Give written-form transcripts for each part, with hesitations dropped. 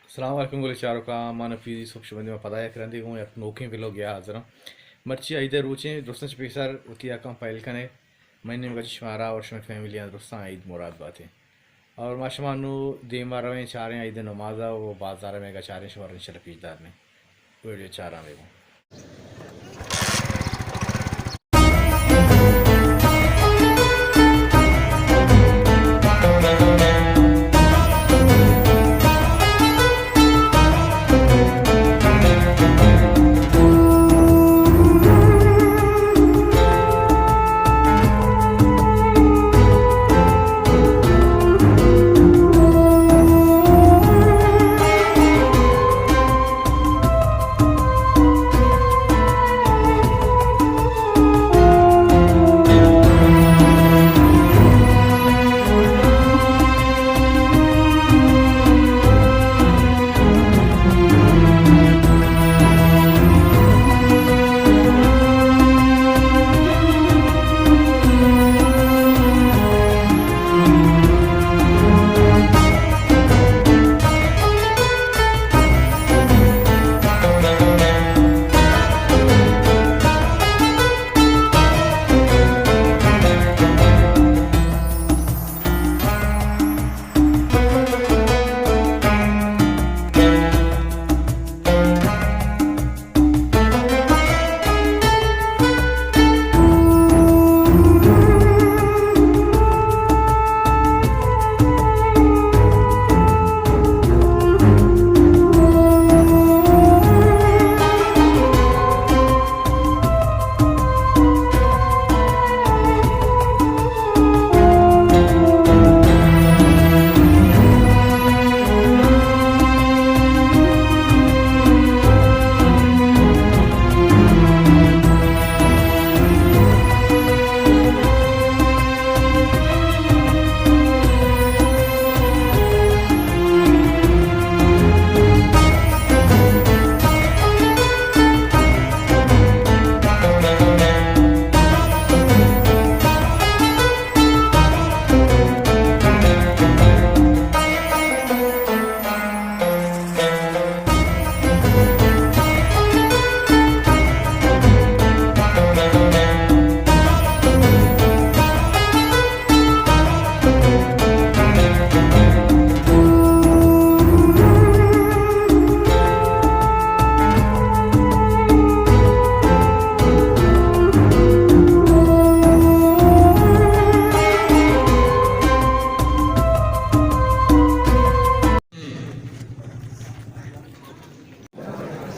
Assalamualaikum gole charo ka mana fizi subshubandi ma padaya krandi gon yak nokin velo gya hazara marchi aide ruche dostan spesar uti akam file kane मैंने मगज शुमारा और शुम family दोस्तां Eid मुराद बातें और माशमानु दीमा रवें चारें ईद नमाजा वो बाजार में का चारें शुमार इंशाल्लाह पीजदार में वीडियो चारा में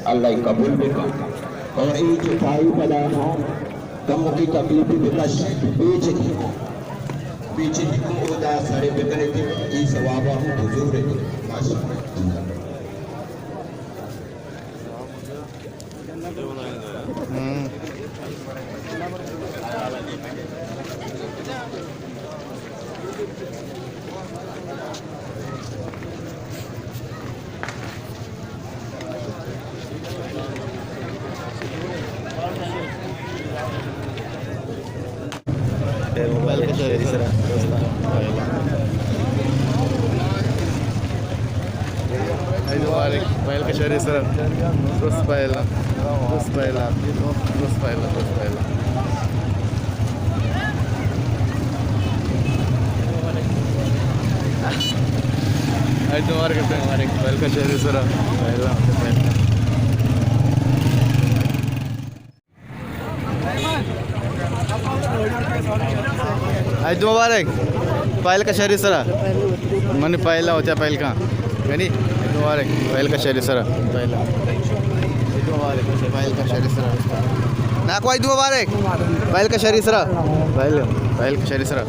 अल्लाह कबूल बेका और ये जो भाई बदाना कम की तकलीफ बिकश बीच को उदा सारे बेकने के ये सवाबा हुजूर है माशाअल्लाह मोबाइल का चोरी सर मोबाइल का चोरी सर दोस्त पायला आज तुम्हारे करते हैं हमारे मोबाइल का चोरी सर पायला आज मुबारक पायल का शहरी सरा मन पायला होता पायल का यानी मुबारक पायल का शहरी सरा पायला मुबारक पायल का शहरी सरा ना कोई मुबारक पायल का शहरी सरा पायल का शहरी सरा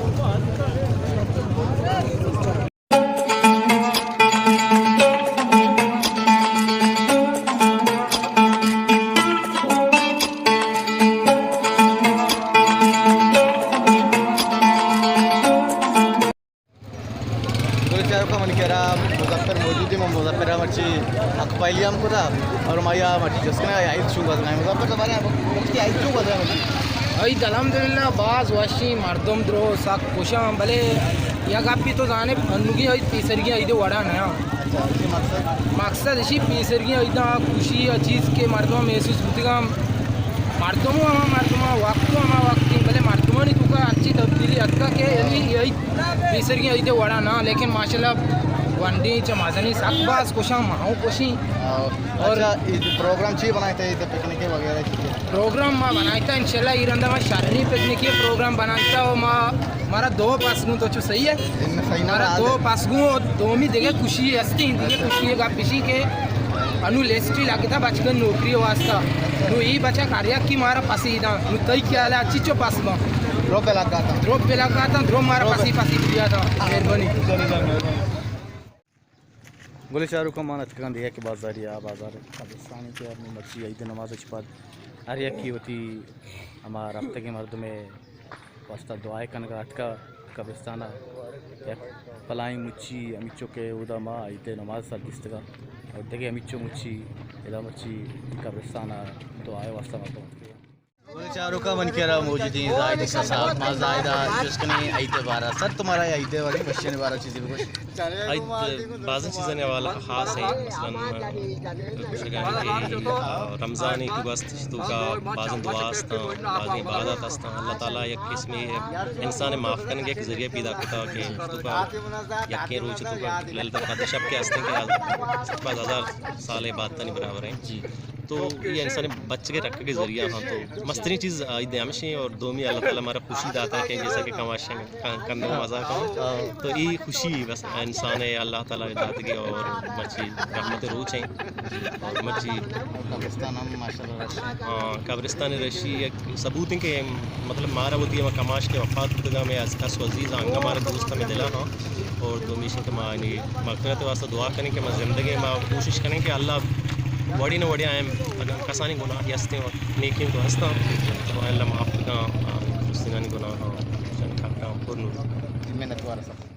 मुजफ्फर मौजूद है मुजफ्फर मर्ची अकबाइलियाम को था और माया मर्ची जिसका आई शुगर ना मुजफ्फर तो बारे मुझकी आई क्यों बता मर्ची आई अल्हम्दुलिल्लाह बाज वाशी मर्दम द्रो साक कोशा भले या गापी तो जाने अनुगी आई तीसरी आई दे वड़ा ना मकसद इसी पेसरगी इतना खुशी चीज़ के मर्दमा महसूस होती का मर्दमो वक्त भले मर्दमो नहीं तुका अच्छी तब्दीली अतका के यही पेसरगी इतने वड़ा ना लेकिन माशाल्लाह वनडी चमाजनी सकबाज कोशा माहू कोशी और प्रोग्राम चाहिए बनाए थे पिकनिक वगैरह प्रोग्राम माँ बनाता इंशाल्लाह ये रंदा मैं शारनी पिकनिक ये प्रोग्राम बनाता हो माँ हमारा 2 पासगुं तो चु सही है हमारा 2 पासगुं दो में देखे खुशी हस्ती देखे खुशी है पिशी के अनु लेस्ट्री लागे था बचकर नौकरी वास्ता नु ही बचा कार्य की मारा पासी इधर नु तई क्या है अच्छी चो पास में ड्रॉप पे लगा था ड्रॉप मारा पासी दिया था मेहरबानी गोले चारू का मान अतकान दिया कि बाजारिया बाजार कब्रिस्तानी के अपनी मर्जी ईद नमाज बाद आर्या की होती हमारा हफ्ते के मर्द में वास्ता दुआएं कनका अतका कब्रिस्ताना या पलाई मुच्ची अमिचो के उदा माँ ईद नमाज सर दिस्तगा और देखे अमिचो मुच्ची इदा मुच्ची कब्रिस्ताना दुआएं वास्ता मातो चारों का मन कह रहा मौजूद ही जायद का साथ मां जायदा जिसकने आईते बारा सर तुम्हारा आईते वाली क्वेश्चन बारा चीजें कुछ बाज़ चीज़ें वाला ख़ास है मसलन रमज़ान की बस तो का बाज़ दुआस्ता बाज़ इबादत अस्ता अल्लाह ताला एक किस्म इंसान माफ़ करने के ज़रिए पैदा करता कि तो का यके रोज तो का ललता का शब के अस्ते के 5000 साल बाद तनी बराबर है जी तो ये इंसान बच के रख के ज़रिया हाँ तो मस्तरी चीज़ ईद हमेशा और दो में अल्लाह ताला हमारा खुशी दाता है कि जैसा कि कमाशे करने में मज़ा का तो ये खुशी बस इंसान है अल्लाह ताला दात की और मर्जी रहमत रूच हैं और मर्जी कब्रिस्तान हम माशाल्लाह हाँ कब्रिस्तान रशी एक सबूत है कि मतलब मारा होती है कमाश के वफात खुदा में अस वजीज़ आंगा हमारे दोस्त में दिला हाँ और दो मिशन के माँ मगफरत वास्ते दुआ करें कि मैं ज़िंदगी में कोशिश करें कि अल्लाह वड़ी न वड़ी आए कसानी गुनाह हंसते और नेकी तो हंसता तो अल्लाह माफ़ का उसने गुनाह पूर्ण मेहनत वाला सब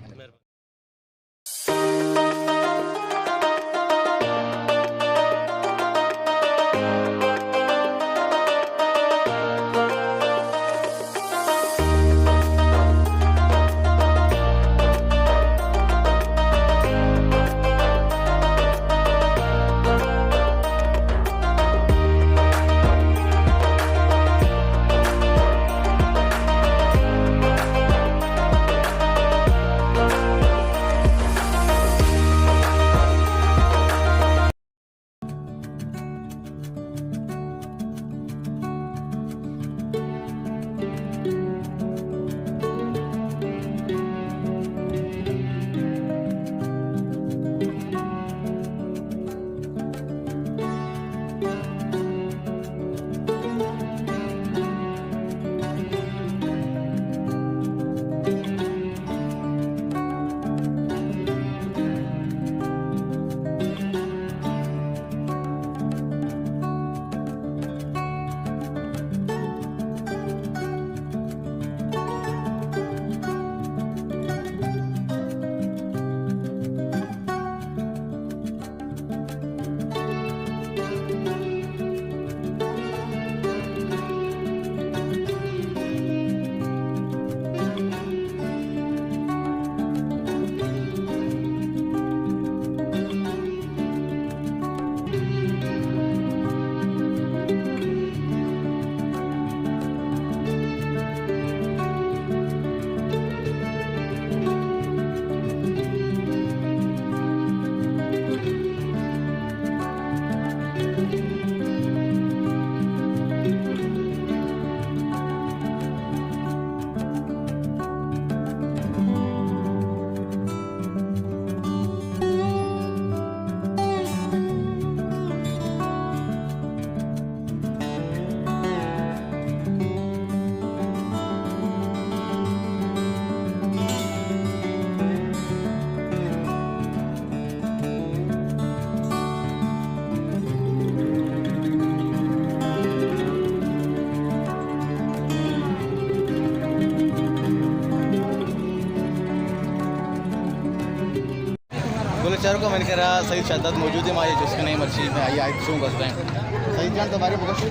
चारों का मैंने कह रहा सही शद्दत मौजूद है मारे जिसके नहीं मर्ची में आई शो कर सकें सही जान तो हमारे बहुत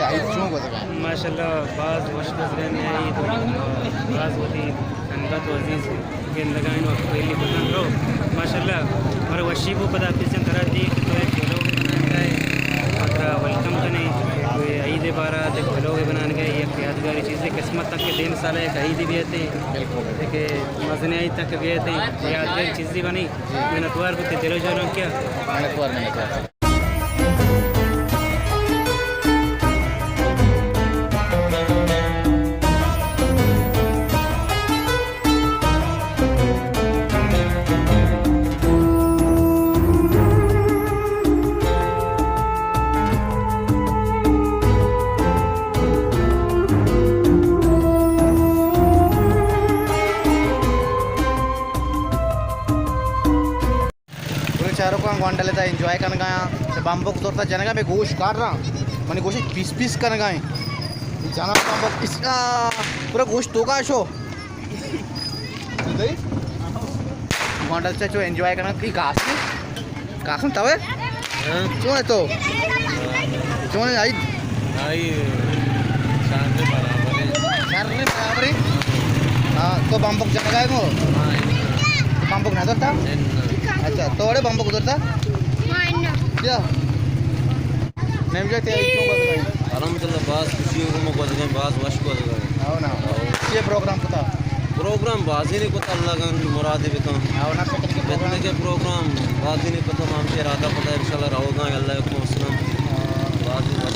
आई शो कर सकें माशाल्लाह बाज़ मुश्किल में आई तो बाज़ होती संगत वजीज़ के लगाइन वक्त पहले बदन रो माशाल्लाह हमारे वशी को पता किसन तरह दी कि तो एक लोग बनाने का अतरा वेलकम करने कोई ईद बारा ते लोग बनाने का ये यादगारी चीज़ें किस्मत तक के दिन साल एक ईद भी आते कि मजने आई तक भी आते यादगारी चीज़ें बनी मैंने तुआर को दिलो जो क्या मैंने तुआर नहीं किया चारों को घंटा लेता है एंजॉय करने गया से बम्बो को तोड़ता जाने का मैं गोश्त काट रहा मैंने गोश्त पीस पीस करने गए जाना बम्बो इसका पूरा गोश्त तो का शो घंटा से जो एंजॉय करना की कास में तवे क्यों है तो क्यों है आई बराबर है हाँ तो बम्बो जाने गए वो बम्बो ना तोड़ता अच्छा तोड़े बम्बो कुदरता क्या नहीं जाते अलहमदुलिल्लाह बास खुशी को मौका दे बास वश को दे आओ ना ये प्रोग्राम पता प्रोग्राम बाजी ने को अल्लाह का मुराद है तो आओ ना बेतने के प्रोग्राम बाजी ने पता हम के इरादा पता इंशाल्लाह रहोगा अल्लाह को वसलम बाजी बात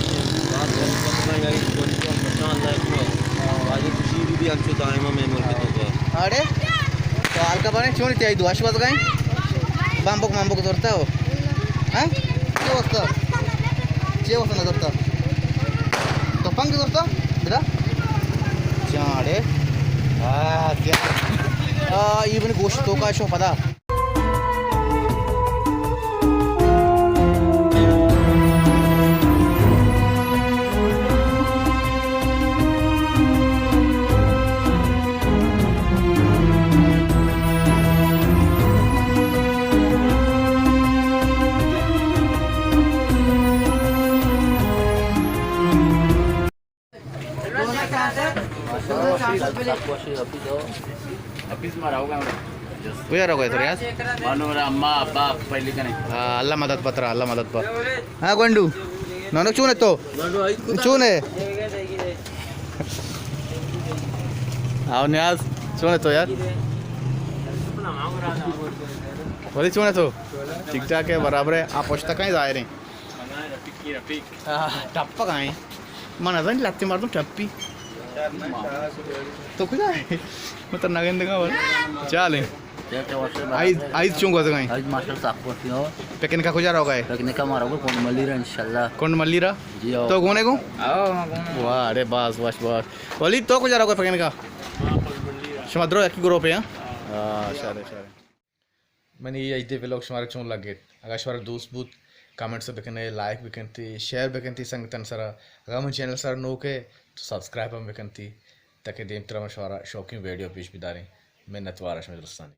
पता है को पता अल्लाह को बाजी खुशी भी हम से दायमा में मुल्क तो अरे तो हाल का बने क्यों नहीं दुआश बात गए बम्बो को दौड़ता हो हाँ क्या वस्ता ना दौड़ता तो पंख दौड़ता बेटा चाड़े क्या ये बनी गोश्त तो का शो पता भैया रहो तो यार अम्मा अब्बा पहले का नहीं अल्लाह मदद पत्र अल्लाह मदद पर हाँ गोंडू नौनो चून है तो चून है आओ न्याज चून है तो यार बोली चून है तो ठीक ठाक है बराबर है आप पोछता कहीं जाए रहे टप्पा कहाँ है मन नहीं लगती मार दूँ टप्पी तो कुछ है मतलब नगेंद्र का बोल चले आई चूंगा तो कहीं आज मास्टर साहब को थियो पेकिन का कुछ रहा है लेकिन का मारो को कौन मलीरा इंशाल्लाह कौन मल्लीरा तो गोने को वाह अरे बस बस बस बोली तो कुछ रहा है पेकिन का शमद्रो एक ग्रुप है हां शारे शारे मैंने ये इतने व्लॉग शुमार चों लगे अगर शुमार दोस्त बूत कमेंट्स बेकने लाइक बेकनती शेयर बेकनती संग तन सरा अगर मन चैनल सर नो के तो सब्सक्राइब हम बेकनती ताकि देम तरह शुमारा शौकीन वीडियो पेश बिदारें मैं नतवार अशमत रुस्तानी